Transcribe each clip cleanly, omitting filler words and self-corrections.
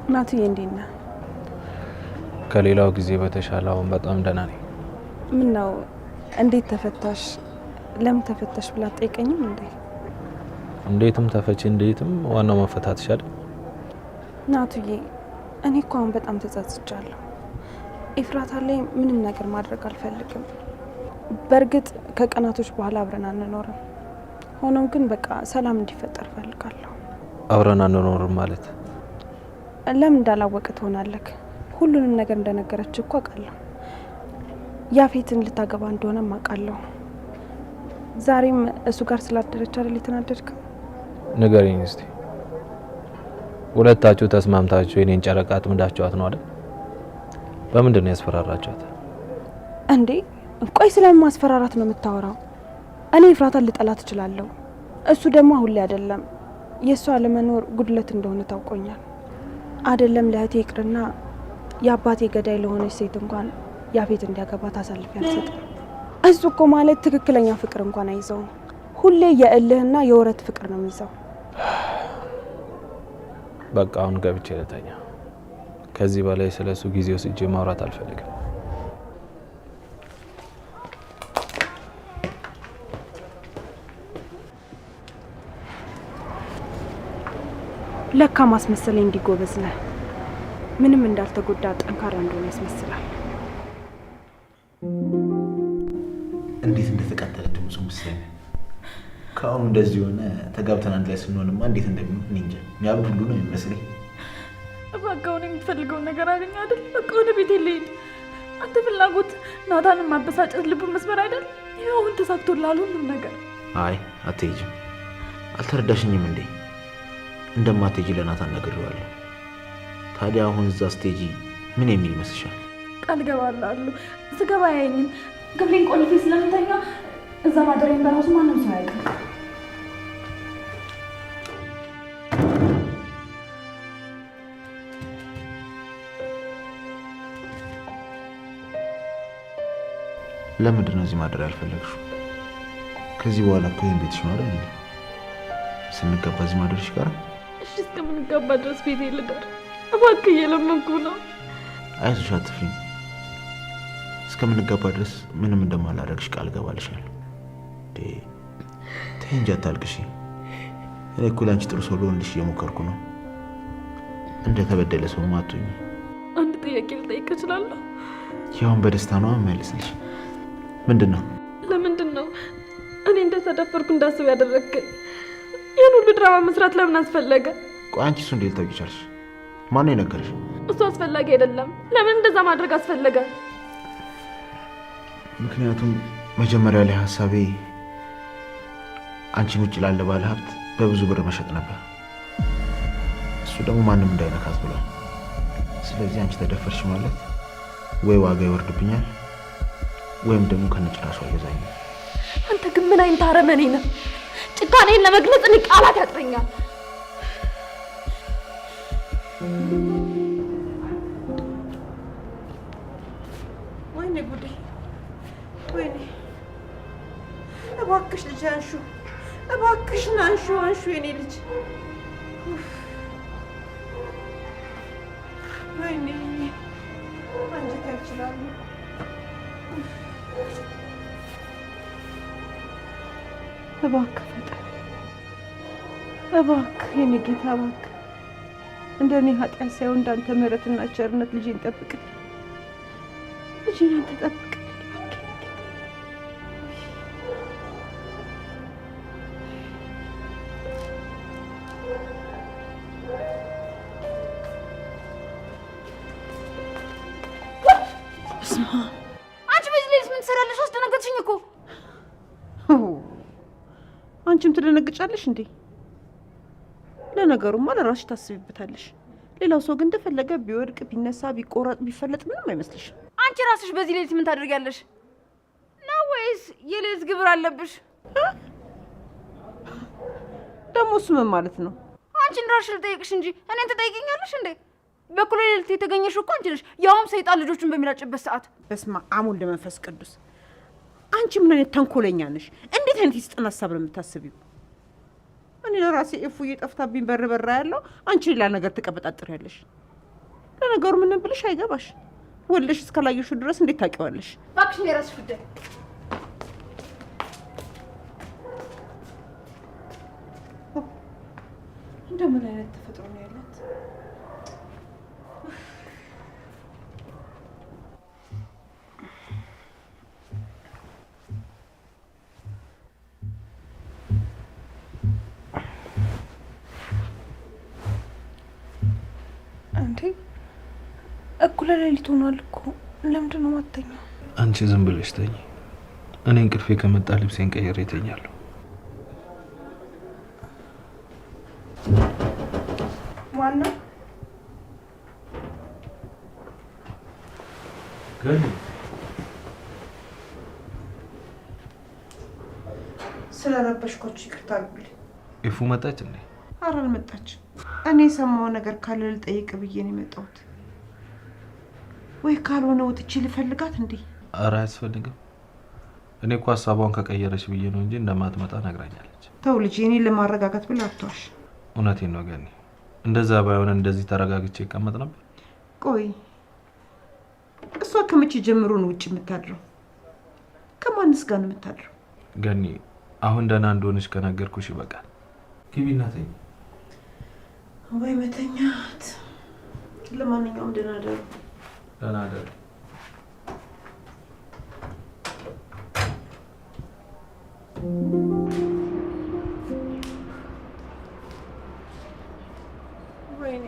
ናቱዬ እንዴት ነህ? ከሌላው ጊዜ በተሻለ አሁን በጣም ደህና ነኝ። ምን ነው እንዴት ተፈታሽ? ለምን ተፈታሽ ብላ ጠይቀኝም እንዴ? እንዴትም ተፈቺ እንዴትም ዋናው መፈታት ይሻል። ናቱዬ እኔ እኮ አሁን በጣም ተጸጽቻለሁ። ኤፍራታ ላይ ምንም ነገር ማድረግ አልፈልግም። በእርግጥ ከቀናቶች በኋላ አብረን አንኖርም። ሆኖም ግን በቃ ሰላም እንዲፈጠር ፈልጋለሁ። አብረን አንኖርም ማለት ለምን እንዳላወቅ ትሆናለህ? ሁሉንም ነገር እንደነገረች እኮ አውቃለሁ። ያፌትን ልታገባ እንደሆነ አውቃለሁ። ዛሬም እሱ ጋር ስላደረች አይደል የተናደድከው? ንገሪኝ እስቲ። ሁለታችሁ ተስማምታችሁ የኔን ጨረቃ አጥምዳችኋት ነው አይደል? በምንድን ነው ያስፈራራችኋት እንዴ? ቆይ ስለምን ማስፈራራት ነው የምታወራው? እኔ ኤፍራታን ልጠላት እችላለሁ። እሱ ደግሞ አሁን ላይ አይደለም። የእሷ አለመኖር ጉድለት እንደሆነ ታውቆኛል። አይደለም ለእህቴ ይቅርና የአባቴ ገዳይ ለሆነች ሴት እንኳን ያፌት እንዲያገባ ታሳልፍ ያልሰጥም። እሱ እኮ ማለት ትክክለኛ ፍቅር እንኳን አይዘውም። ሁሌ የእልህና የወረት ፍቅር ነው የሚይዘው። በቃ አሁን ገብቼ ልተኛ። ከዚህ በላይ ስለሱ ጊዜ ወስጄ ማውራት አልፈልግም። ለካ ማስመሰለኝ እንዲጎበዝ ነህ። ምንም እንዳልተጎዳ ጠንካራ እንደሆነ ያስመስላል። እንዴት እንደተቃጠለ ድምፁ ምስለኝ። ከአሁኑ እንደዚህ ሆነ ተጋብተን አንድ ላይ ስንሆንማ እንዴት እንደሚሆን እንጃ። የሚያብድ ሁሉ ነው የሚመስለኝ። እባክህ አሁን የምትፈልገውን ነገር አገኘ አይደል? በቃ ወደ ቤት ልሂድ። አንተ ፍላጎት ናታንን ማበሳጨት፣ ልቡን መስበር አይደል? ይኸው አሁን ተሳክቶልሃል ሁሉም ነገር። አይ አትሄጂም። አልተረዳሽኝም እንዴ? እንደማትሄጂ ለናታን ነግሬዋለሁ። ታዲያ አሁን እዛ ስቴጂ ምን የሚል ይመስልሻል? ቃል ገባላለሁ። ስገባ አያየኝም። ክፍሌን ቆልፌ ስለምተኛ እዛ ማደሬን በራሱ ማንም ሰው አያውቅም። ለምንድን ነው እዚህ ማደር ያልፈለግሽው? ከዚህ በኋላ እኮ ይሄን ቤትሽ ነው አይደል? ስንገባ እዚህ ማደርሽ ጋር እሺ፣ እስከምንጋባ ድረስ ቤቴ ልደር እባክህ፣ እየለመንኩ ነው። አይዞሽ፣ አትፍሪም። እስከምንጋባ ድረስ ምንም እንደማላደርግሽ ቃል ገባልሻለሁ። ተይ እንጂ አታልቅሽ። እኔ እኮ ለአንቺ ጥሩ ሰው ልሆንልሽ እየሞከርኩ ነው። እንደተበደለ ሰው ማቱኝ። አንድ ጥያቄ ልጠይቅ እችላለሁ? ያውን በደስታ ነው መልስልሽ። ምንድን ነው? ለምንድን ነው እኔ እንደተደፈርኩ እንዳስብ ያደረግከኝ? ይህን ሁሉ ድራማ መስራት ለምን አስፈለገ? ቆይ አንቺ እሱ እንዴት ልታውቂ ቻልሽ? ማነው የነገረሽ? እሱ አስፈላጊ አይደለም። ለምን እንደዛ ማድረግ አስፈለገ? ምክንያቱም መጀመሪያ ላይ ሀሳቤ አንቺን ውጭ ላለ ባለ ሀብት በብዙ ብር መሸጥ ነበር። እሱ ደግሞ ማንም እንዳይነካት ብሏል። ስለዚህ አንቺ ተደፈርሽ ማለት ወይ ዋጋ ይወርድብኛል ወይም ደግሞ ከነጭራሹ አይገዛኝ። አንተ ግን ምን አይነት አረመኔ ነህ? ጭካኔን ለመግለጽ እኔ ቃላት ያጥረኛል። ወይኔ ጉዴ! ወይኔ! እባክሽ ልጅ አንሹ፣ እባክሽን አንሹ፣ አንሹ የኔ ልጅ። ወይኔ አንጀት ያልችላሉ። እባክህ ፈጣሪ፣ እባክህ የኔ ጌታ፣ እባክህ እንደኔ ኃጢአት ሳይሆን እንዳንተ ምሕረትና ቸርነት ልጄን ጠብቅልኝ። ልጄን አንተ ጠብቅልኝ። አንቺ በዚህ ሌሊት ምን ትሰራለሽ? አስደነገጥሽኝ እኮ። አንቺም ትደነግጫለሽ እንዴ? ለነገሩማ ለራስሽ ታስቢበታለሽ። ሌላው ሰው ግን እንደፈለገ ቢወድቅ ቢነሳ ቢቆረጥ ቢፈለጥ ምንም አይመስልሽም። አንቺ ራስሽ በዚህ ሌሊት ምን ታደርጊያለሽ? ነው ወይስ የሌሊት ግብር አለብሽ? ደግሞ እሱ ምን ማለት ነው? አንቺን ራስሽ ልጠይቅሽ እንጂ እኔን ትጠይቂኛለሽ እንዴ? በኩል ሌሊት የተገኘሽው እኮ አንቺ ነሽ፣ ያውም ሰይጣን ልጆቹን በሚላጭበት ሰዓት። በስመ አብ ወወልድ ወመንፈስ ቅዱስ። አንቺ ምን አይነት ተንኮለኛ ነሽ? እንዴት አይነት የሰይጣን ሀሳብ ነው የምታስቢው? እኔ ለራሴ እፉዬ ጠፍታብኝ በር ያለው አንቺ ሌላ ነገር ትቀበጣጥሪያለሽ። ለነገሩ ምን ብልሽ አይገባሽ። ወልደሽ እስካላየሽው ድረስ እንዴት ታውቂዋለሽ? እባክሽ ነው የራስሽ ጉዳይ። እንደምን አይነት ተፈጥሮ ነው ያላት? እንዴ እኩለ ሌሊት ሆኗል እኮ። ለምንድን ነው የማትተኛው? አንቺ ዝም ብለሽ ተኝ። እኔ እንቅልፌ ከመጣ ልብሴን ቀይሬ እተኛለሁ። ዋና ገኒ ስለረበሽኮች ይቅርታ አድርጉልኝ። ኢፉ መጣች እንዴ? ኧረ አልመጣችም። እኔ የሰማው ነገር ካለ ልጠይቅ ብዬ ነው የመጣሁት። ወይ ካልሆነ ወጥቼ ልፈልጋት እንዴ? ኧረ አያስፈልግም። እኔ እኮ ሀሳቧን ከቀየረች ብዬ ነው እንጂ እንደማትመጣ ነግራኛለች። ተው ልጅ፣ እኔን ለማረጋጋት ብላ አትዋሽ። እውነቴን ነው ገኒ። እንደዛ ባይሆን እንደዚህ ተረጋግቼ ይቀመጥ ነበር። ቆይ እሷ ከመቼ ጀምሮ ነው ውጭ የምታድረው? ከማንስ ጋር ነው የምታድረው? ገኒ አሁን ደህና እንደሆነች ከነገርኩሽ ይበቃል። ግቢና ተኝ። ወይ መተኛት። ለማንኛውም ደህና ደሩ። ደህና ደሩ። ወይኔ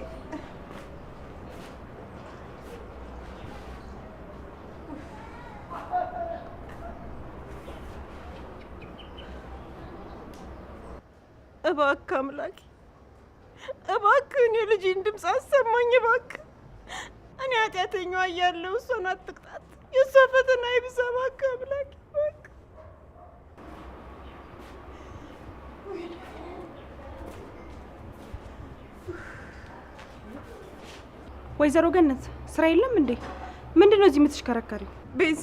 እባክህ አምላኬ፣ እባክህ እኔ ልጄን ድምፅ አሰማኝ እባክህ። እኔ ኃጢአተኛዋ እያለሁ እሷን አትቅጣት፣ የእሷ ፈተና ይብዛ እባክህ አምላኬ እባክህ። ወይዘሮ ገነት ስራ የለም እንዴ? ምንድን ነው እዚህ የምትሽከረከሪው? ቤዚ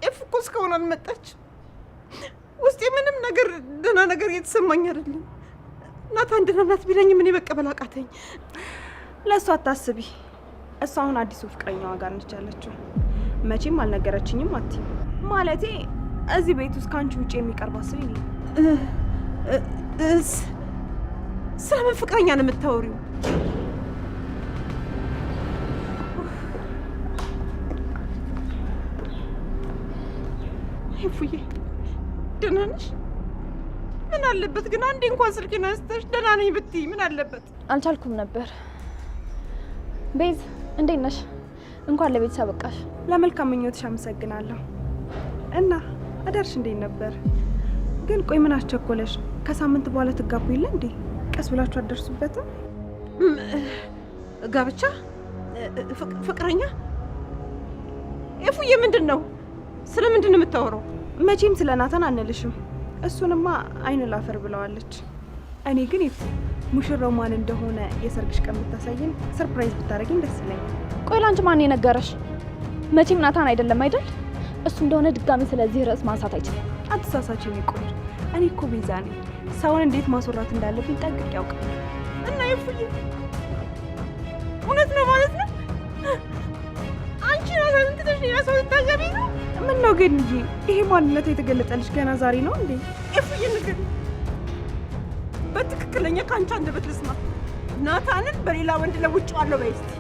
ኤፍ እኮ እስካሁን አልመጣችም። ውስጤ ምንም ነገር ደህና ነገር እየተሰማኝ አይደለም። ናታን ደህና ናት ቢለኝም እኔ መቀበል አቃተኝ። ለእሷ አታስቢ። እሷ አሁን አዲሱ ፍቅረኛዋ ጋር ነች ያለችው። መቼም አልነገረችኝም አትይም። ማለቴ እዚህ ቤት ውስጥ ከአንቺ ውጭ የሚቀርባት ሰው የለም። ስለምን ፍቅረኛ ነው የምታወሪው? ኤፉዬ ደህና ነሽ? ምን አለበት ግን አንዴ እንኳን ስልኬን አንስተሽ ደህና ነኝ ብትይ ምን አለበት? አልቻልኩም ነበር። ቤዝ እንዴት ነሽ? እንኳን ለቤተሰብ በቃሽ። ለመልካም ምኞትሽ አመሰግናለሁ። እና አዳርሽ እንዴት ነበር? ግን ቆይ ምን አስቸኮለሽ? ከሳምንት በኋላ ትጋቡ የለ እንዴ? ቀስ ብላችሁ አደርሱበትም? ጋብቻ? ፍቅረኛ? ኤፉዬ ምንድን ነው? ስለምንድን ነው የምታወራው? መቼም ስለ ናታን አንልሽም። እሱንማ አይን ላፈር ብለዋለች። እኔ ግን ሙሽራው ማን እንደሆነ የሰርግሽ ቀን ብታሳይን፣ ሰርፕራይዝ ብታደርጊኝ ደስ ይለኛል። ቆይ ላንቺ ማን የነገረሽ? መቼም ናታን አይደለም አይደል? እሱ እንደሆነ ድጋሚ ስለዚህ ርዕስ ማንሳት አይችልም። አትሳሳች የኔ ቆንጆ። እኔ እኮ ቤዛ ነኝ። ሰውን እንዴት ማስወራት እንዳለብኝ ጠንቅቄ ያውቃለሁ። እና ኤፉዬ እውነት ነው ማለት ነው? አንቺ ናታንን ትተሽ ሌላ ሰው ልታገቢ ነው? ምን ነው ግን ይሄ ማንነት የተገለጠልሽ ገና ዛሬ ነው እንዴ? ኤፉዬ ንገሪ፣ በትክክለኛ ከአንቺ አንደበት ልስማ። ናታንን በሌላ ወንድ ለውጬዋለሁ በይ እስኪ።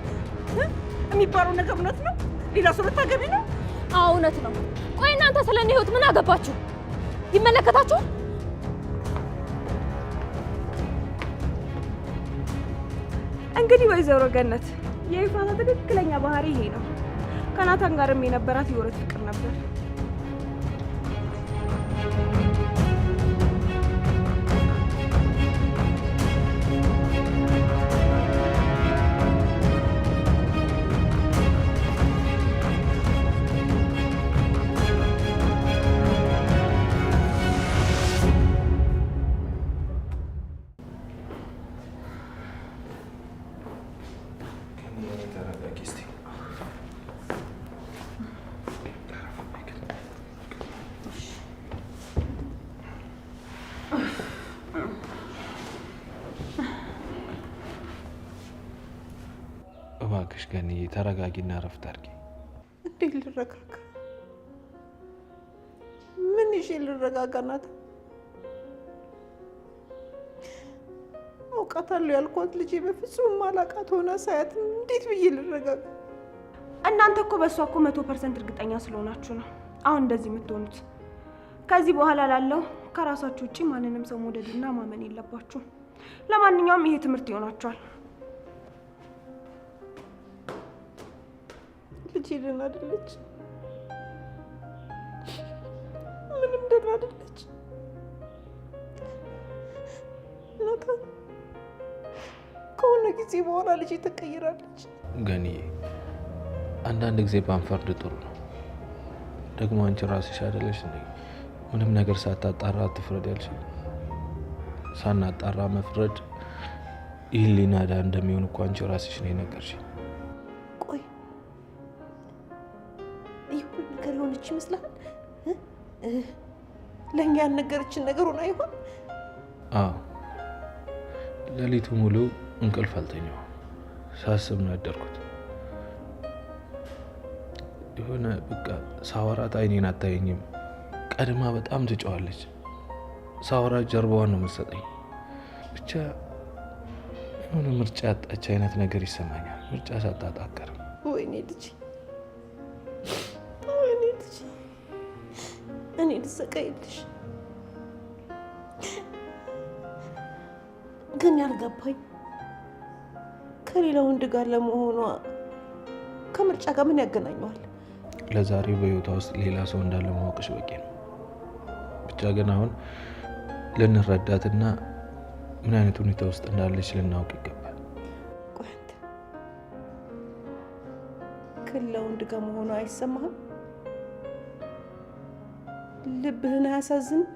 የሚባለው ነገር እውነት ነው? ሌላ ሰው ልታገቢ ነው? አዎ እውነት ነው። ቆይ እናንተ ስለ እኔ ህይወት ምን አገባችሁ? ይመለከታችሁ? እንግዲህ ወይዘሮ ገነት የኤፍራታ ትክክለኛ ባህሪ ይሄ ነው። ከናታን ጋርም የነበራት የወረት ፍቅር ነበር። እባክሽ ገንዬ ተረጋጊና እረፍት አድርጊ። እንዴት ልረጋጋ? ምን ይዤ ልረጋጋ? ናት አውቃታለሁ ያልኳት ልጄ በፍጹም ማላቃት ሆና ሳያት እንዴት ብዬ ልረጋጋ? እናንተ እኮ በእሷ እኮ 100% እርግጠኛ ስለሆናችሁ ነው አሁን እንደዚህ የምትሆኑት። ከዚህ በኋላ ላለው ከራሳችሁ ውጪ ማንንም ሰው መውደድና ማመን የለባችሁም። ለማንኛውም ይሄ ትምህርት ይሆናችኋል። ልጄ ደህና አይደለች፣ ምንም ደህና አይደለች። ናታን ከሆነ ጊዜ በኋላ ልጄ ተቀይራለች። ገንዬ አንዳንድ ጊዜ ባንፈርድ ጥሩ ነው። ደግሞ አንቺ ራስሽ አይደለሽ እንዴ ምንም ነገር ሳታጣራ አትፍረድ ያልሽኝ? ሳናጣራ መፍረድ የህሊና ዕዳ እንደሚሆን እኮ አንቺ ራስሽ ነው የነገርሽኝ። ቆይ ይሁን ነገር የሆነች ይመስላል? ለእኛ ያልነገረችን ነገር ሆና ይሆን? አዎ ሌሊቱ ሙሉ እንቅልፍ አልተኛሁም። ሳስብ ነው ያደርኩት። የሆነ በቃ ሳወራት አይኔን አታየኝም። ቀድማ በጣም ትጫዋለች። ሳወራት ጀርባዋን ነው የምትሰጠኝ። ብቻ የሆነ ምርጫ ያጣች አይነት ነገር ይሰማኛል። ምርጫ ሳታጣቀር ወይኔ ልጄ፣ ወይኔ ልጄ፣ እኔ ልሰቃይልሽ። ግን ያልገባኝ ከሌላ ወንድ ጋር ለመሆኗ ከምርጫ ጋር ምን ያገናኘዋል? ለዛሬ በህይወቷ ውስጥ ሌላ ሰው እንዳለ ማወቅሽ በቂ ነው። ብቻ ግን አሁን ልንረዳትና ምን አይነት ሁኔታ ውስጥ እንዳለች ልናውቅ ይገባል። ቆይ አንተ ከሌላ ወንድ ጋር መሆኗ አይሰማህም? ልብህን አያሳዝንም?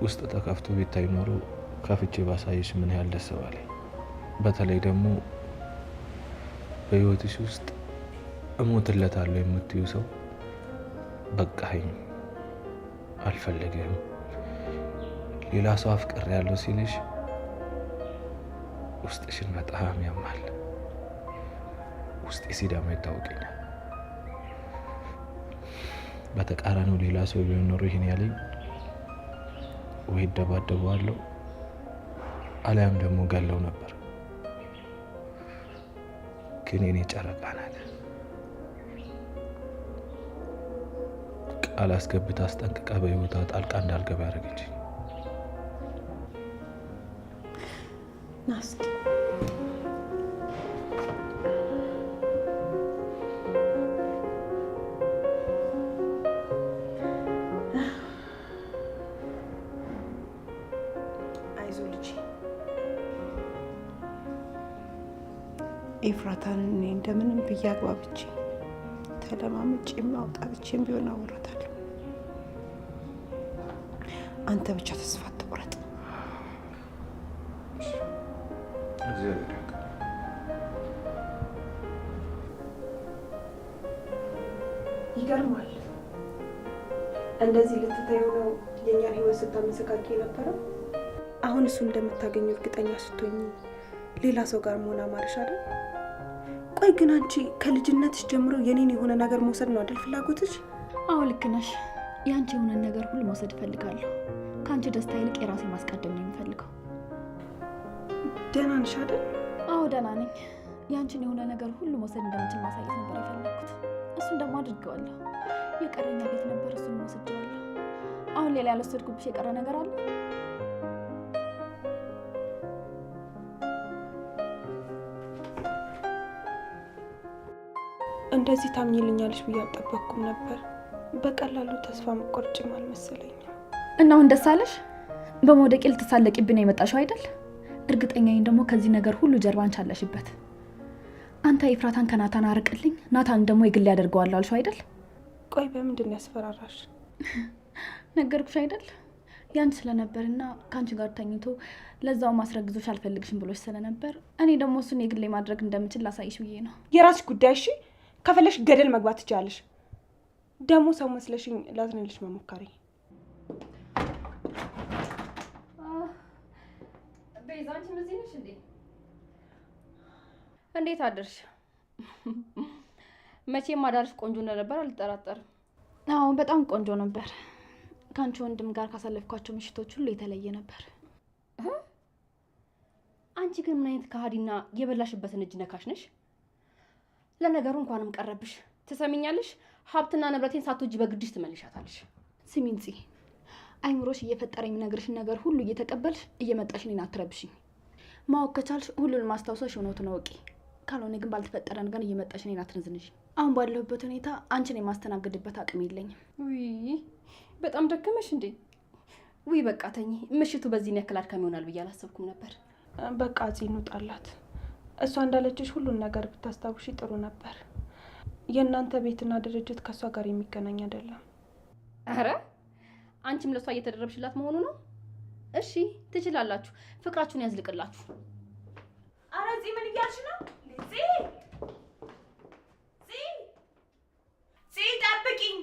ውስጥ ተከፍቶ ቢታይ ኖሮ ከፍቼ ባሳይሽ ምን ያህል ደስ ባለኝ። በተለይ ደግሞ በህይወትሽ ውስጥ እሞትለታለሁ የምትዩ ሰው በቃኝ፣ አልፈልግም፣ ሌላ ሰው አፍቅር ያለው ሲልሽ ውስጥሽን በጣም ያማል። ውስጤ ሲዳማ ይታወቀኛል። በተቃራኒው ሌላ ሰው ቢሆን ኖሮ ይሄን ያለኝ ወይ ደባደበዋለሁ አሊያም ደግሞ ገለው ነበር። ግን የኔ ጨረቃ ናት። ቃል አስገብታ አስጠንቅቃ በህይወቷ ጣልቃ እንዳልገባ ያደረገች። ናስኪ አይዞህ ልጄ። ኤፍራታን እኔ እንደምንም ብዬ አግባብቼ ተለማምጬም አውጣብቼም ቢሆን አወራታለሁ። አንተ ብቻ ተስፋ አትቁረጥ። ይገርማል። እንደዚህ ልትታዩ ነው የኛን ህይወት ስታመሰቃቂ ነበረው። አሁን እሱ እንደምታገኙ እርግጠኛ ስትሆኝ ሌላ ሰው ጋር መሆን አማርሽ አይደል? ቆይ ግን አንቺ ከልጅነትሽ ጀምሮ የኔን የሆነ ነገር መውሰድ ነው አይደል ፍላጎትሽ? አዎ ልክ ነሽ። የአንቺ የሆነ ነገር ሁሉ መውሰድ እፈልጋለሁ። ከአንቺ ደስታ ይልቅ የራሴ ማስቀደም ነው የምፈልገው። ደህና ነሽ አይደል? አዎ ደህና ነኝ። የአንቺን የሆነ ነገር ሁሉ መውሰድ እንደምችል ማሳየት ነበር የፈለኩት። እሱን ደግሞ አድርገዋለሁ። የቀረኛ ቤት ነበር፣ እሱን ወስጄዋለሁ። አሁን ሌላ ያልወሰድኩብሽ የቀረ ነገር አለ? እንደዚህ ታምኝልኛለሽ ብዬ አልጠበቅኩም ነበር። በቀላሉ ተስፋ መቆርጭም አልመሰለኝም። እና አሁን ደስ አለሽ? በመውደቄ ልትሳለቂብኝ ነው የመጣሽው አይደል? እርግጠኛ ነኝ ደግሞ ከዚህ ነገር ሁሉ ጀርባ አንቺ አለሽበት። አንተ ኤፍራታን ከናታን አርቅልኝ፣ ናታን ደግሞ የግል ያደርገዋለሁ አልሽው አይደል? ቆይ በምንድን ነው ያስፈራራሽ? ነገርኩሽ አይደል? ያንቺ ስለነበርና ከአንቺ ጋር ተኝቶ ለዛው ማስረግዞሽ አልፈልግሽም ብሎሽ ስለነበር እኔ ደግሞ እሱን የግሌ ማድረግ እንደምችል ላሳይሽ ብዬ ነው። የራስሽ ጉዳይ። እሺ ከፈለሽ ገደል መግባት ትችላለሽ። ደግሞ ሰው መስለሽኝ ላዝንልሽ መሞከሪ። ቤዛ አንቺ እዚህ ነሽ እንዴ? እንዴት አደርሽ? መቼም አዳርሽ ቆንጆ እንደነበር አልጠራጠርም። አዎ በጣም ቆንጆ ነበር። ከአንቺ ወንድም ጋር ካሳለፍኳቸው ምሽቶች ሁሉ የተለየ ነበር። አንቺ ግን ምን አይነት ከሃዲና የበላሽበትን እጅ ነካሽ ነሽ? ለነገሩ እንኳንም ቀረብሽ። ትሰሚኛለሽ? ሀብትና ንብረቴን ሳትወጂ በግድሽ ትመልሻታለሽ። ስሚኝ ጽ አይምሮሽ እየፈጠረ የሚነግርሽን ነገር ሁሉ እየተቀበልሽ እየመጣሽ እኔን አትረብሽኝ። ማወቅ ከቻልሽ ሁሉን ማስታወሰሽ እውነቱን አውቂ። ካልሆነ ግን ባልተፈጠረ ነገር እየመጣሽ እኔን አትነዝንሽ። አሁን ባለሁበት ሁኔታ አንቺን የማስተናግድበት አቅም የለኝም። ውይ በጣም ደከመሽ እንዴ? ውይ በቃ ተኝ። ምሽቱ በዚህን ያክል አድካሚ ይሆናል ብዬ አላሰብኩም ነበር። በቃ ጽ እንውጣላት። እሷ እንዳለችሽ ሁሉን ነገር ብታስታውሺ ጥሩ ነበር። የእናንተ ቤትና ድርጅት ከእሷ ጋር የሚገናኝ አይደለም። አረ አንቺም ለእሷ እየተደረብሽላት መሆኑ ነው? እሺ ትችላላችሁ። ፍቅራችሁን ያዝልቅላችሁ። አረ ፂ ምን እያልሽ ነው? ፂ ጠብቂኝ።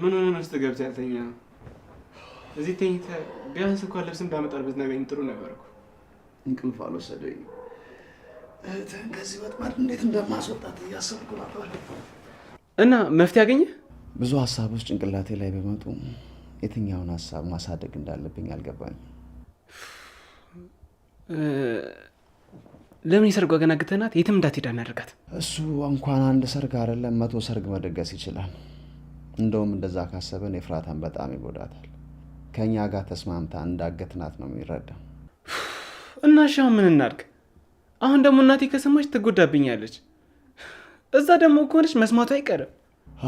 ምን ሆነ ነው ገብተህ ያልተኛ? እዚህ ተኝተህ ቢያንስ እንኳን ልብስም ባመጣል ብትነግረኝ ጥሩ ነበር እኮ። እንቅልፍ አልወሰደኝ። እህትህን ከዚህ ወጥመድ እንዴት እንደማስወጣት እያሰብኩ ነበር። እና መፍትሄ አገኘህ? ብዙ ሀሳቦች ጭንቅላቴ ላይ ቢመጡ የትኛውን ሀሳብ ማሳደግ እንዳለብኝ አልገባኝም። ለምን የሰርጓ ገና ግተናት የትም እንዳትሄድ እናደርጋት? እሱ እንኳን አንድ ሰርግ አይደለም 100 ሰርግ መደገስ ይችላል። እንደውም እንደዛ ካሰበን ኤፍራታን በጣም ይጎዳታል። ከኛ ጋር ተስማምታ እንዳገትናት ነው የሚረዳ። እና እሺ አሁን ምን እናድርግ? አሁን ደግሞ እናቴ ከሰማች ትጎዳብኛለች። እዛ ደግሞ ከሆነች መስማቱ አይቀርም።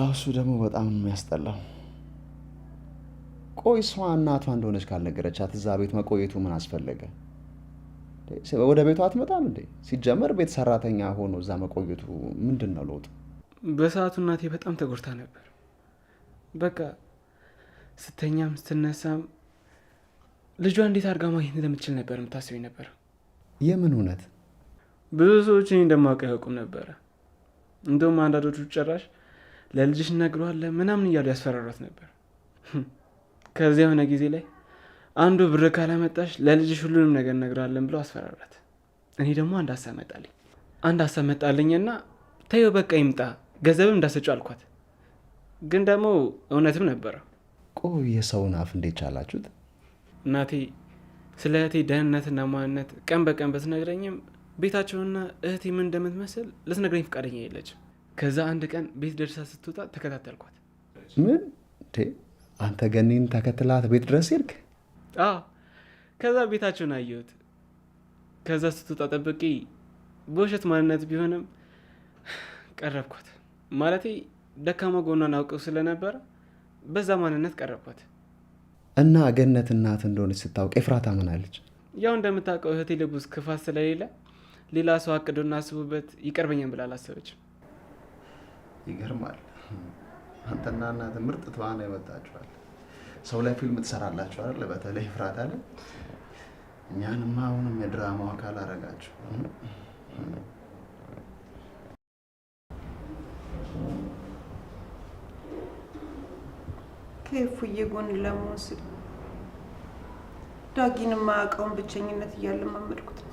እሱ ደግሞ በጣም ነው የሚያስጠላው። ቆይ እሷ እናቷ እንደሆነች ካልነገረቻት እዛ ቤት መቆየቱ ምን አስፈለገ? ወደ ቤቷ አትመጣም እንዴ? ሲጀመር ቤት ሰራተኛ ሆኖ እዛ መቆየቱ ምንድን ነው ለውጥ? በሰዓቱ እናቴ በጣም ተጎድታ ነበር። በቃ ስተኛም ስትነሳም ልጇ እንዴት አድርጋ ማግኘት እንደምትችል ነበር የምታስበኝ ነበር። የምን እውነት? ብዙ ሰዎች እኔ እንደማውቅ ያውቁም ነበረ። እንደውም አንዳንዶቹ ጭራሽ ለልጅሽ እነግረዋለን ምናምን እያሉ ያስፈራሯት ነበር። ከዚያ የሆነ ጊዜ ላይ አንዱ ብር ካላመጣሽ ለልጅሽ ሁሉንም ነገር እነግረዋለን ብለው አስፈራራት። እኔ ደግሞ አንድ ሀሳብ መጣልኝና ተይው በቃ ይምጣ ገንዘብም እንዳሰጩ አልኳት። ግን ደግሞ እውነትም ነበረ። ቆይ የሰውን አፍ እንዴት ቻላችሁት? እናቴ ስለ እህቴ ደህንነትና ማንነት ቀን በቀን በትነግረኝም ቤታቸውና እህቴ ምን እንደምትመስል ልትነግረኝ ፈቃደኛ የለችም። ከዛ አንድ ቀን ቤት ደርሳ ስትወጣ ተከታተልኳት። ምን? አንተ ገኒን ተከትላት ቤት ድረስ ሄድክ? አዎ። ከዛ ቤታቸውን አየሁት። ከዛ ስትወጣ ጠብቄ በውሸት ማንነት ቢሆንም ቀረብኳት። ማለቴ ደካማ ጎኗን አውቀው ስለነበረ በዛ ማንነት ቀረብኳት። እና ገነት እናት እንደሆነች ስታውቅ ኤፍራታ ምን አለች? ያው እንደምታውቀው እህቴ ልብ ውስጥ ክፋት ስለሌለ ሌላ ሰው አቅዶና አስቡበት ይቀርበኛል ብላ አላሰበችም። ይገርማል። አንተና እናት ምርጥ ተዋና ይወጣችኋል። ሰው ላይ ፊልም ትሰራላችሁ አይደል? በተለይ ኤፍራታ ላይ እኛንማ አሁንም የድራማው አካል አረጋችሁ። ከፉዬ ጎን ለመወስድ ዳጊን የማያውቀውን ብቸኝነት እያለማመድኩት ነው።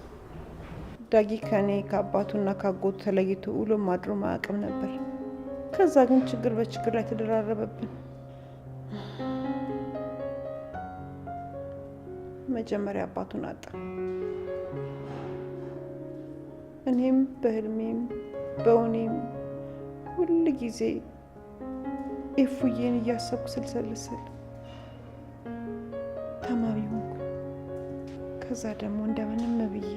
ዳጊ ከኔ ከአባቱና ከአጎቱ ተለይቶ ውሎ ማድሮ ማያውቅም ነበር። ከዛ ግን ችግር በችግር ላይ ተደራረበብን። መጀመሪያ አባቱን አጣ። እኔም በህልሜም በእውኔም ሁል ጊዜ ኤፉዬን እያሰብኩ ስልሰልስል ታማሚ ሆንኩ። ከዛ ደግሞ እንደምንም ብዬ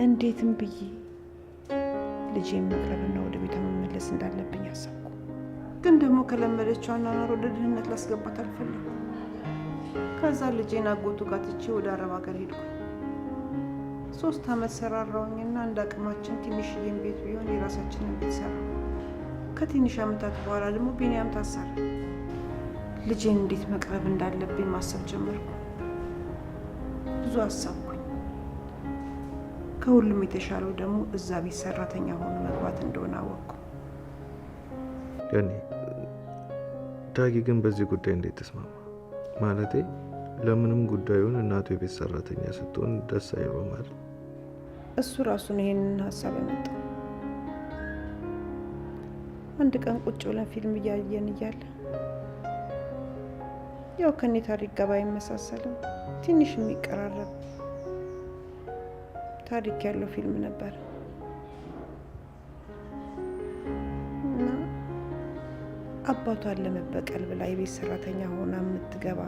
እንዴትም ብዬ ልጄን መቅረብና ወደ ቤቷ መመለስ እንዳለብኝ አሰብኩ። ግን ደግሞ ከለመደችው አኗኗር ወደ ድህነት ላስገባት አልፈልግም። ከዛ ልጄን አጎቱ ጋር ትቼ ወደ አረብ ሀገር ሄድኩ። 3 ዓመት ሰራራውኝና እንደ አቅማችን ትንሽዬም ቤት ቢሆን የራሳችንን ቤት ሰራ። ከትንሽ ዓመታት በኋላ ደግሞ ቢኒያም ታሰረ። ልጄን እንዴት መቅረብ እንዳለብኝ ማሰብ ጀመርኩ። ብዙ አሰብኩኝ። ከሁሉም የተሻለው ደግሞ እዛ ቤት ሰራተኛ ሆኖ መግባት እንደሆነ አወቅኩ። ገኒ፣ ዳጊ ግን በዚህ ጉዳይ እንዴት ተስማማ? ማለቴ ለምንም ጉዳዩን እናቱ የቤት ሰራተኛ ስትሆን ደስ አይለው ማለት? እሱ ራሱን ይሄንን ሀሳብ ያመጣው አንድ ቀን ቁጭ ብለን ፊልም እያየን እያለ ያው ከኔ ታሪክ ጋር ባይመሳሰልም ትንሽ የሚቀራረብ ታሪክ ያለው ፊልም ነበር እና አባቷን ለመበቀል ብላ የቤት ሰራተኛ ሆና የምትገባ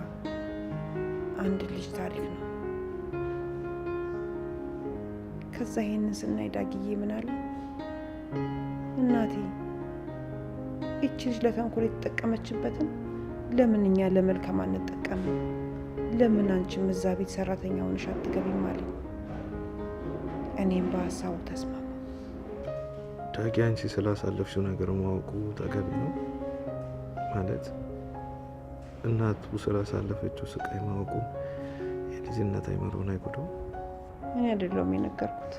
አንድ ልጅ ታሪክ ነው። ከዛ ይሄንን ስናይ ዳጊዬ ምን አለ፣ እናቴ እቺ ልጅ ለተንኮል የተጠቀመችበትን ለምን እኛ ለመልካም አንጠቀምም? ለምን አንቺም እዛ ቤት ሰራተኛ ሆነሽ አትገቢም አለኝ። እኔም በሀሳቡ ተስማማ። ዳጊ፣ አንቺ ስላሳለፍሽው ነገር ማወቁ ተገቢ ነው ማለት? እናቱ ስላሳለፈችው ስቃይ ማወቁ የልጅነት አይምሮን አይጎዳው? እኔ አይደለሁም የነገርኩት።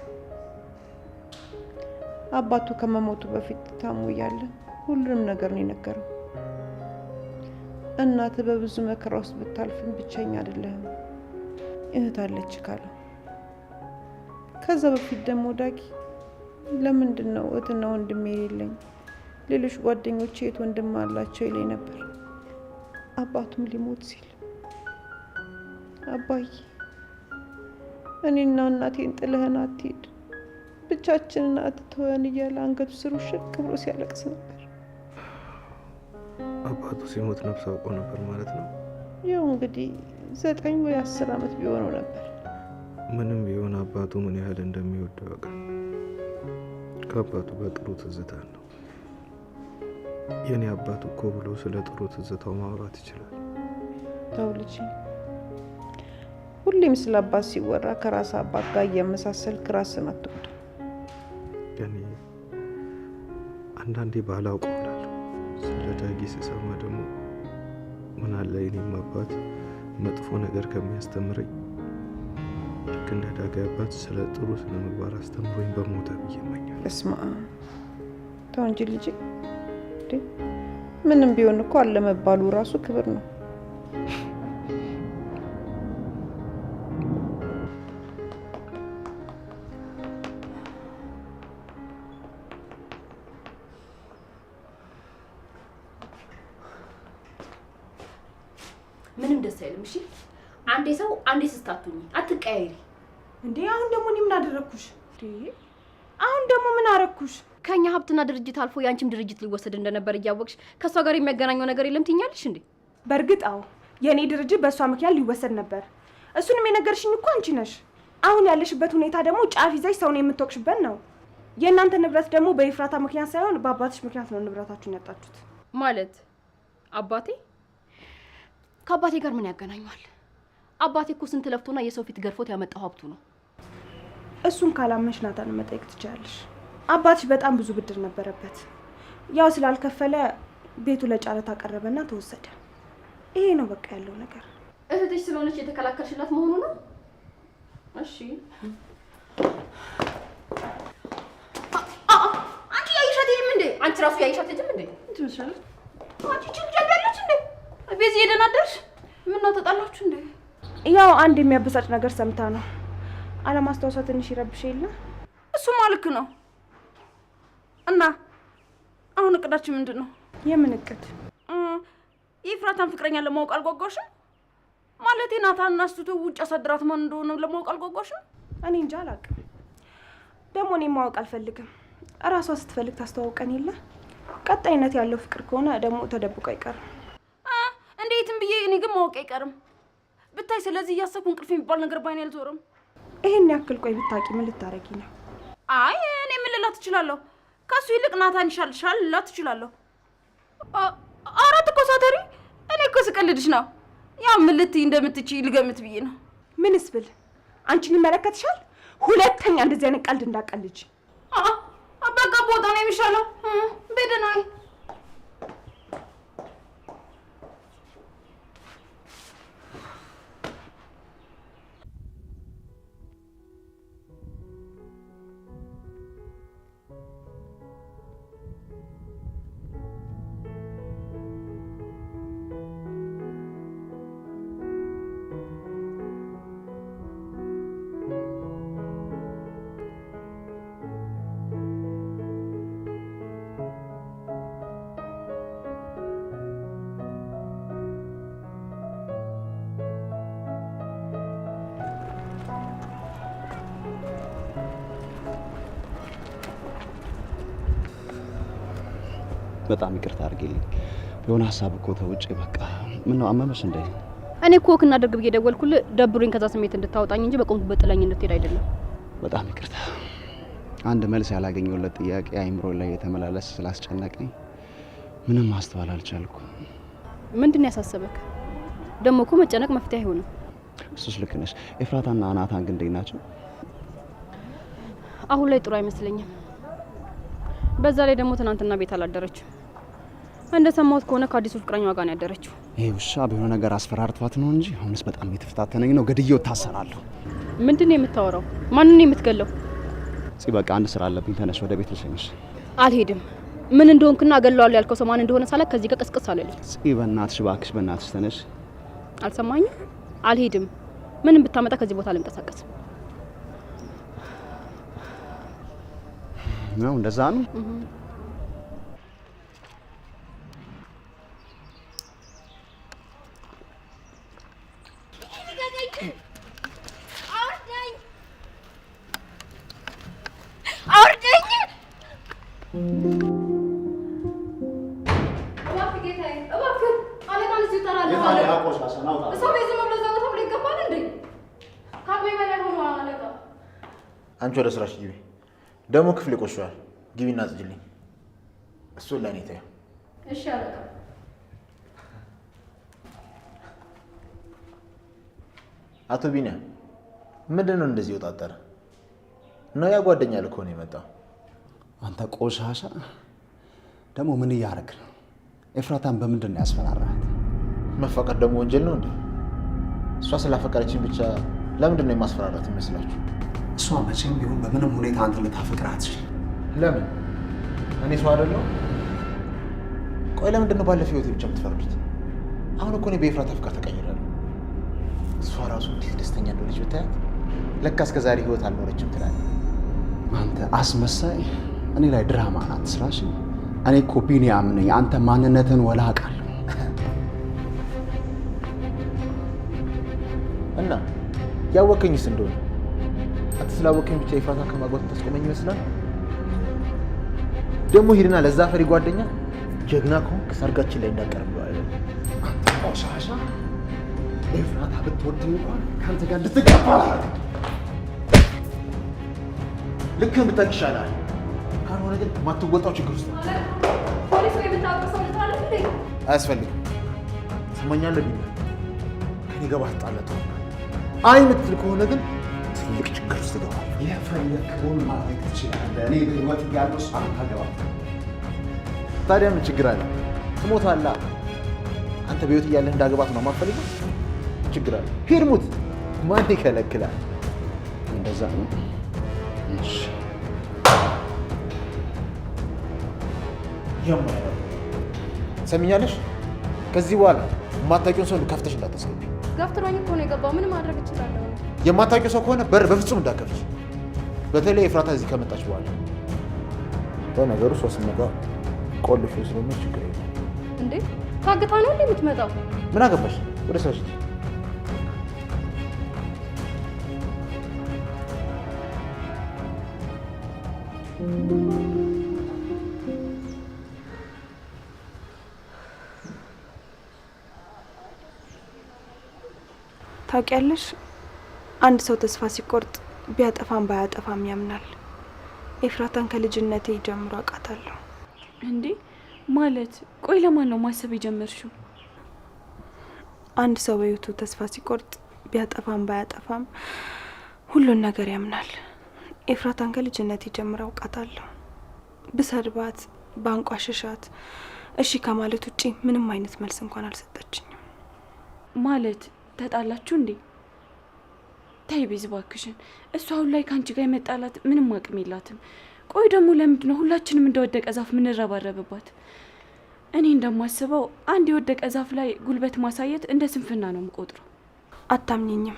አባቱ ከመሞቱ በፊት ታሞ እያለ ሁሉንም ነገር ነው የነገረው። እናት በብዙ መከራ ውስጥ ብታልፍም ብቸኛ አይደለህም፣ እህት አለች ካለው። ከዛ በፊት ደግሞ ዳጊ ለምንድን ነው እህትና ወንድም የሌለኝ? ሌሎች ጓደኞቼ እህት ወንድም አላቸው ይለኝ ነበር። አባቱም ሊሞት ሲል አባዬ እኔና እናቴን ጥለህን አትሄድ፣ ብቻችንን አትተወን እያለ አንገቱ ስር ውሽቅ ብሎ ሲያለቅስ ነበር። አባቱ ሲሞት ነፍስ አውቆ ነበር ማለት ነው? ያው እንግዲህ 9 ወይ 10 ዓመት ቢሆነው ነበር። ምንም ቢሆን አባቱ ምን ያህል እንደሚወደው ያውቃል። ከአባቱ ጋር ጥሩ ትዝታ ነው። የኔ አባቱ እኮ ብሎ ስለ ጥሩ ትዝታው ማውራት ይችላል። ተው ልጄ፣ ሁሌም ስለ አባት ሲወራ ከራስ አባት ጋር እያመሳሰልክ ራስን አትጎዳ። ገኒ፣ አንዳንዴ ባላውቀው እላለሁ። ስለ ዳጊ ስሰማ ደግሞ ምን አለ የኔም አባት መጥፎ ነገር ከሚያስተምረኝ ልክ እንደ ዳጊ አባት ስለ ጥሩ ስነ ምግባር አስተምሮኝ በሞተ ብዬ እመኛለሁ። እስማ ተው እንጂ ልጄ፣ ምንም ቢሆን እኮ አለመባሉ ራሱ ክብር ነው። ምንም ደስ አይልም። እሺ አንዴ ሰው አንዴ ስስታቱኝ አትቀያይሪ። እንዴ አሁን ደግሞ እኔ ምን አደረኩሽ? አሁን ደግሞ ምን አረኩሽ? ከኛ ሀብትና ድርጅት አልፎ ያንቺም ድርጅት ሊወሰድ እንደነበር እያወቅሽ ከሷ ጋር የሚያገናኘው ነገር የለም ትኛለሽ እንዴ? በእርግጥ አዎ፣ የኔ ድርጅት በእሷ ምክንያት ሊወሰድ ነበር። እሱንም የነገርሽኝ እኮ አንቺ ነሽ። አሁን ያለሽበት ሁኔታ ደግሞ ጫፍ ይዘሽ ሰውን የምትወቅሽበት ነው። የእናንተ ንብረት ደግሞ በኤፍራታ ምክንያት ሳይሆን በአባትሽ ምክንያት ነው ንብረታችሁን ያጣችሁት። ማለት አባቴ? ከአባቴ ጋር ምን ያገናኘዋል? አባቴ እኮ ስንት ለፍቶና የሰው ፊት ገርፎት ያመጣው ሀብቱ ነው። እሱን ካላመንሽ ናታን መጠየቅ ትችላለሽ። አባትሽ በጣም ብዙ ብድር ነበረበት። ያው ስላልከፈለ ቤቱ ለጨረታ ቀረበና ተወሰደ። ይሄ ነው በቃ ያለው ነገር። እህትሽ ስለሆነች የተከላከልሽላት መሆኑ ነው? እሺ አንቺ ያይሻት ይሄም እንዴ? አንቺ ራሱ ያይሻት ልጅም እንዴ? ትመስላለች። አንቺ ችግር እንዴ? ቤዚ የደናደርሽ ምን ነው ተጣላችሁ እንዴ? ያው አንድ የሚያበሳጭ ነገር ሰምታ ነው። አለማስታወሷ ትንሽ ይረብሽ የለ። እሱማ ልክ ነው። እና አሁን እቅዳችን ምንድን ነው? የምን እቅድ? የኤፍራታን ፍቅረኛ ለማወቅ አልጓጓሽም? ማለቴ ናታን አስቱቶ ውጭ አሳድራት ማን እንደሆነ ለማወቅ አልጓጓሽም? እኔ እንጃ አላውቅም። ደግሞ እኔ ማወቅ አልፈልግም። እራሷ ስትፈልግ ታስተዋውቀን የለ። ቀጣይነት ያለው ፍቅር ከሆነ ደግሞ ተደብቆ አይቀርም። እንዴትም ብዬ እኔ ግን ማወቅ አይቀርም ብታይ። ስለዚህ እያሰብኩ እንቅልፍ የሚባል ነገር ባይኔ አልዞርም። ይሄን ያክል ቆይ ብታቂ ምን ልታረጊ ነው? አይ እኔ ምን ልላት እችላለሁ? ከሱ ይልቅ ናታን ይሻልሻል ልላት እችላለሁ። ኧረ ተኮሳተሪ፣ እኔ እኮ ስቀልድሽ ነው። ያው ምን ልትይ እንደምትችይ ልገምት ብዬ ነው። ምንስ ብል አንቺን ይመለከትሻል? ሁለተኛ እንደዚህ አይነት ቀልድ እንዳቀልጅ። በቃ ቦታ ነው የሚሻለው። በደናይ በጣም ይቅርታ አድርጌልኝ። የሆነ ሀሳብ እኮ ተውጬ በቃ ምን ነው አመመሽ እንዴ? እኔ እኮ ወክ እናድርግ ብዬ ደወልኩልህ ደብሩኝ ከዛ ስሜት እንድታወጣኝ እንጂ በቆምኩበት ጥለኝ እንድትሄድ አይደለም። በጣም ይቅርታ። አንድ መልስ ያላገኘሁለት ጥያቄ አይምሮ ላይ የተመላለሰ ስላስጨነቀኝ ምንም ማስተዋል አልቻልኩም። ምንድን ያሳሰበክ? ደግሞ እኮ መጨነቅ መፍትሄ አይሆንም። እሱስ ልክ ነሽ። ኤፍራታና ናታን ግን እንዴት ናቸው? አሁን ላይ ጥሩ አይመስለኝም። በዛ ላይ ደግሞ ትናንትና ቤት አላደረችም። እንደሰማሁት ከሆነ ከአዲሱ ፍቅረኛዋ ጋር ነው ያደረችው። ይሄ ውሻ በሆነ ነገር አስፈራርቷት ነው እንጂ አሁንስ በጣም የተፈታተነኝ ነው። ገድዬው ታሰራለሁ። ምንድን ነው የምታወራው? ማንን ነው የምትገለው? በቃ አንድ ስራ አለብኝ። ተነሽ፣ ወደ ቤት ልሸኝሽ። አልሄድም። ምን እንደሆንክና አገለዋለሁ ያልከው ሰው ማን እንደሆነ ሳላውቅ ከዚህ ጋር ቀስቀስ አለልኝ። በእናትሽ እባክሽ፣ በእናትሽ ተነሽ። አልሰማኝም? አልሄድም። ምንም ብታመጣ ከዚህ ቦታ አልንቀሳቀስ ነው። እንደዛ ነው። አንቺ ወደ ስራሽ ግቢ። ደግሞ ክፍል ይቆሽዋል። ግቢና ጽጅልኝ። እሱን ለኔ ተይው። እሺ አለቃ። አቶ ቢኒያም ምንድን ነው እንደዚህ ወጣጠረ? ነው ያ ጓደኛ ልኮ ነው የመጣው። አንተ ቆሻሻ ደግሞ ምን እያደረክ ነው? ኤፍራታን በምንድን ነው ያስፈራራሃት? መፈቀር ደግሞ ወንጀል ነው እንዴ? እሷ ስላፈቀረችኝ ብቻ ለምንድን ነው የማስፈራራት ይመስላችሁ? እሷ መቼም ቢሆን በምንም ሁኔታ አንተ ልታፈቅር አትችልም። ለምን? እኔ ሰው አይደለሁ? ቆይ ለምንድን ነው ባለፈው ህይወቴ ብቻ የምትፈርዱት? አሁን እኮ እኔ በኤፍራታ ፍቅር ተቀይራለሁ። እሷ ራሱ እንዴት ደስተኛ እንደሆነች ብታያት። ለካ እስከ ዛሬ ህይወት አልኖረችም ትላለህ። አንተ አስመሳይ፣ እኔ ላይ ድራማ ናት ስራሽ። እኔ እኮ ቢኒያም ነኝ። አንተ ማንነትን ወላቃለሁ። እና ያወቀኝስ እንደሆነ አንተ ስላወቀኝ ብቻ ኤፍራታ ከማግባት ታስቆመኝ ይመስላል? ደግሞ ሂድና ለዛ ፈሪ ጓደኛ ጀግና ከሆንክ ሰርጋችን ላይ እንዳቀርብ ብለዋል። አንተ ቆሻሻ፣ ኤፍራታ ብትወድ እንኳን ከአንተ ጋር ልትጋባ ልክህን ብታውቅ ይሻላል። ካልሆነ ግን ማትወጣው ችግር ውስጥ ነው። ፖሊስ ወይ ብታውቀው ልትላለህ እንዴ? አያስፈልግም። ትሰማኛለህ? ቢኒ ከኔ ጋር ባትጣላት አይ የምትል ከሆነ ግን ትልቅ ችግር ውስጥ ገባል። የፈለግከውን ማድረግ ትችላለህ። እኔ በህይወት እያለሁ እሷን አታገባም። ታዲያ ምን ችግር አለ? ትሞታለህ። አንተ በህይወት እያለህ እንዳገባት ነው የማትፈልገው? ችግር አለ? ሂድ ሙት። ማን ይከለክላል? እንደዛ ነው። እሺ ሰሚኛለሽ? ከዚህ በኋላ የማታውቂውን ሰው ከፍተሽ እንዳታስገቢ። ገፍትሮኝ እኮ ነው የገባው። ምን ማድረግ እችላለሁ? የማታውቂው ሰው ከሆነ በር በፍጹም እንዳትከፍች። በተለይ ኤፍራታ እዚህ ከመጣች በኋላ። በነገሩ ሶስት ነገር ቆልፍ ስለሆነ ችግር የለም። እንዴ ታግታ ነው እንዴ የምትመጣው? ምን አገባሽ? ወደ ስራሽ ሂጂ። ታውቂያለሽ፣ አንድ ሰው ተስፋ ሲቆርጥ ቢያጠፋም ባያጠፋም ያምናል። ኤፍራታን ከልጅነቴ ጀምሮ አውቃታለሁ። እንዴ ማለት? ቆይ ለማን ነው ማሰብ የጀመርሽው? አንድ ሰው በህይወቱ ተስፋ ሲቆርጥ ቢያጠፋም ባያጠፋም ሁሉን ነገር ያምናል። ኤፍራታን ከልጅነቴ ጀምሮ አውቃታለሁ። ብሰድባት፣ ባንቋሸሻት እሺ ከማለት ውጪ ምንም አይነት መልስ እንኳን አልሰጠችኝም። ማለት ተጣላችሁ እንዴ? ታይ ቤዝ እባክሽን፣ እሷ አሁን ላይ ከአንቺ ጋር የመጣላት ምንም አቅም የላትም። ቆይ ደግሞ ለምንድን ነው ሁላችንም እንደወደቀ ዛፍ ምንረባረብባት? እኔ እንደማስበው አንድ የወደቀ ዛፍ ላይ ጉልበት ማሳየት እንደ ስንፍና ነው የምቆጥረው። አታምኝኝም?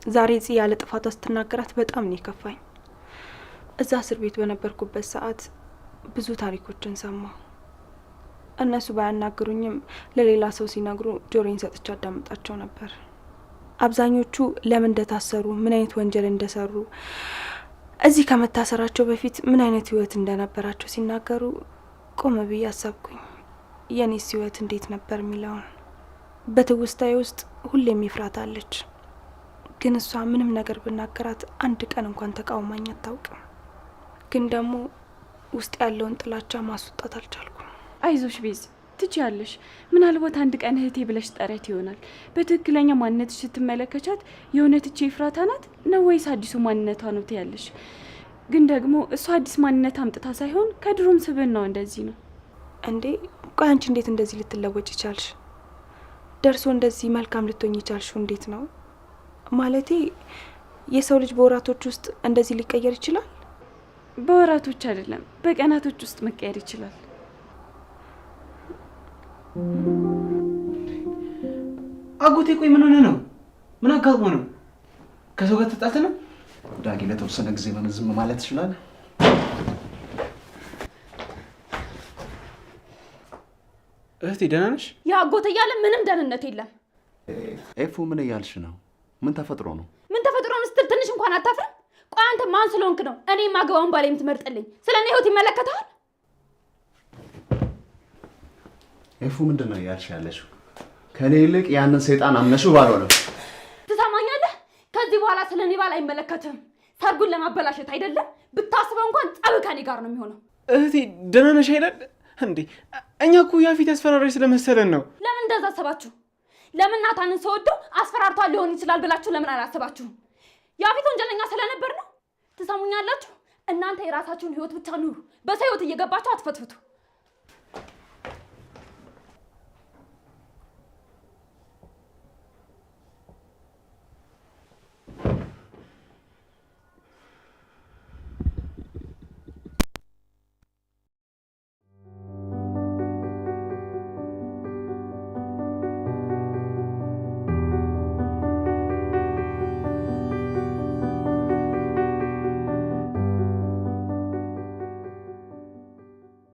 ዛሬ ጽ ያለ ጥፋቷ ስትናገራት በጣም ነው የከፋኝ። እዛ እስር ቤት በነበርኩበት ሰዓት ብዙ ታሪኮችን ሰማሁ። እነሱ ባያናግሩኝም ለሌላ ሰው ሲነግሩ ጆሮዬን ሰጥቼ አዳምጣቸው ነበር። አብዛኞቹ ለምን እንደታሰሩ፣ ምን አይነት ወንጀል እንደሰሩ፣ እዚህ ከመታሰራቸው በፊት ምን አይነት ህይወት እንደነበራቸው ሲናገሩ ቆም ብዬ አሰብኩኝ። የኔስ ህይወት እንዴት ነበር የሚለውን። በትውስታዬ ውስጥ ሁሌም ኤፍራታ አለች። ግን እሷ ምንም ነገር ብናገራት አንድ ቀን እንኳን ተቃውማኝ አታውቅም። ግን ደግሞ ውስጥ ያለውን ጥላቻ ማስወጣት አልቻልኩም። አይዞሽ ቤዝ፣ ትችያለሽ። ምናልባት አንድ ቀን እህቴ ብለሽ ጠረት ይሆናል። በትክክለኛ ማንነትሽ ስትመለከቻት የእውነት እቺ ኤፍራታ ናት ነው ወይስ አዲሱ ማንነቷ ነው ትያለሽ? ግን ደግሞ እሷ አዲስ ማንነት አምጥታ ሳይሆን ከድሮም ስብዕናዋ እንደዚህ ነው። እንዴ ቆይ አንቺ እንዴት እንደዚህ ልትለወጭ ይቻልሽ? ደርሶ እንደዚህ መልካም ልትሆኝ ይቻልሽው እንዴት ነው? ማለቴ የሰው ልጅ በወራቶች ውስጥ እንደዚህ ሊቀየር ይችላል? በወራቶች አይደለም በቀናቶች ውስጥ መቀየር ይችላል። አጎቴ ቆይ ምን ሆነ ነው? ምን አጋጥሞ ነው? ከሰው ጋር ተጣልተ ነው? ዳጊ ለተወሰነ ጊዜ ዝም ማለት ይችላል? እህቴ ደህና ነሽ? የአጎቴ እያለ ምንም ደህንነት የለም። ኤፉ ምን እያልሽ ነው? ምን ተፈጥሮ ነው? ምን ተፈጥሮ ነው ስትል ትንሽ እንኳን አታፍርም? ቆይ አንተ ማን ስለሆንክ ነው እኔ ማገባውን ባለ የምትመርጥልኝ? ስለ እኔ ህይወት ይመለከታል? ኤፉ ምንድን ነው እያልሽ ያለሽው? ከእኔ ይልቅ ያንን ሰይጣን አምነሽው ባልሆነም ትሰማኛለህ? ከዚህ በኋላ ስለ እኔ ባል አይመለከትም። ሰርጉን ለማበላሸት አይደለም ብታስበው እንኳን ጸብ ከኔ ጋር ነው የሚሆነው። እህቴ ደህና ነሽ አይደል? እንዴ እኛ እኮ ያፊት ያስፈራራሽ ስለመሰለን ነው። ለምን እንደዛ አሰባችሁ? ለምን ናታንን ሰወደው አስፈራርቷ ሊሆን ይችላል ብላችሁ ለምን አላሰባችሁም? ያፊት ወንጀለኛ ስለነበር ነው። ትሰሙኛላችሁ? እናንተ የራሳችሁን ህይወት ብቻ ኑሩ። በሰው ህይወት እየገባችሁ አትፈትፍቱ።